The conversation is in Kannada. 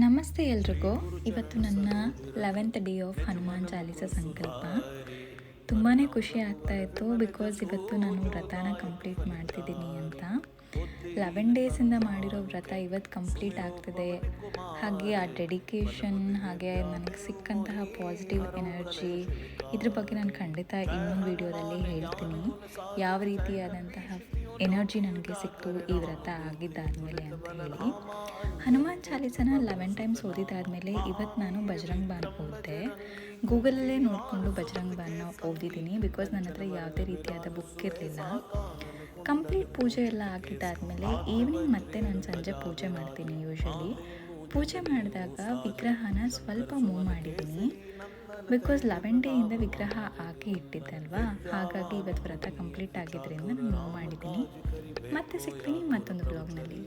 ನಮಸ್ತೆ ಎಲ್ರಿಗೂ. ಇವತ್ತು ನನ್ನ 11th day of Hanuman Chalisa ಸಂಕಲ್ಪ. ತುಂಬಾ ಖುಷಿ ಆಗ್ತಾಯಿತ್ತು ಬಿಕಾಸ್ ಇವತ್ತು ನಾನು ವ್ರತನ ಕಂಪ್ಲೀಟ್ ಮಾಡ್ತಿದ್ದೀನಿ ಅಂತ. 11 ಡೇಸಿಂದ ಮಾಡಿರೋ ವ್ರತ ಇವತ್ತು ಕಂಪ್ಲೀಟ್ ಆಗ್ತಿದೆ. ಹಾಗೆ ಆ ಡೆಡಿಕೇಶನ್, ಹಾಗೆ ನನಗೆ ಸಿಕ್ಕಂತಹ ಪಾಸಿಟಿವ್ ಎನರ್ಜಿ, ಇದ್ರ ಬಗ್ಗೆ ನಾನು ಖಂಡಿತ ಇನ್ನೊಂದು ವಿಡಿಯೋದಲ್ಲಿ ಹೇಳ್ತೀನಿ ಯಾವ ರೀತಿಯಾದಂತಹ ಎನರ್ಜಿ ನನಗೆ ಸಿಕ್ತು ಈ ವ್ರತ ಆಗಿದ್ದಾದಮೇಲೆ ಅಂತ ಹೇಳಿ. ಹನುಮಾನ್ ಚಾಲೀಸನ 11 ಟೈಮ್ಸ್ ಓದಿದ್ದಾದಮೇಲೆ ಇವತ್ತು ನಾನು ಬಜರಂಗ್ ಬಾನ್ ಓದಿದೆ. ಗೂಗಲಲ್ಲೇ ನೋಡಿಕೊಂಡು ಬಜರಂಗ್ ಬಾನ್ನ ಓದಿದ್ದೀನಿ ಬಿಕಾಸ್ ನನ್ನ ಹತ್ರ ಯಾವುದೇ ರೀತಿಯಾದ ಬುಕ್ ಇರಲಿಲ್ಲ. ಕಂಪ್ಲೀಟ್ ಪೂಜೆ ಎಲ್ಲ ಆಗಿದ್ದಾದಮೇಲೆ ಈವ್ನಿಂಗ್ ಮತ್ತೆ ನಾನು ಸಂಜೆ ಪೂಜೆ ಮಾಡ್ತೀನಿ. ಯೂಶ್ವಲಿ ಪೂಜೆ ಮಾಡಿದಾಗ ವಿಗ್ರಹನ ಸ್ವಲ್ಪ ಮೂವ್ ಮಾಡಿದ್ದೀನಿ ಬಿಕಾಸ್ 11 ಡೇಯಿಂದ ವಿಗ್ರಹ ಹಾಕಿ ಇಟ್ಟಿದ್ದಲ್ವಾ, ಹಾಗಾಗಿ ಇವತ್ತು ವ್ರತ ಕಂಪ್ಲೀಟ್ ಆಗಿದ್ದರಿಂದ ನಾನು ಮೂವ್ ಮಾಡಿದ್ದೀನಿ. ಮತ್ತೆ ಸಿಗ್ತೀನಿ ಮತ್ತೊಂದು ಬ್ಲಾಗ್ನಲ್ಲಿ.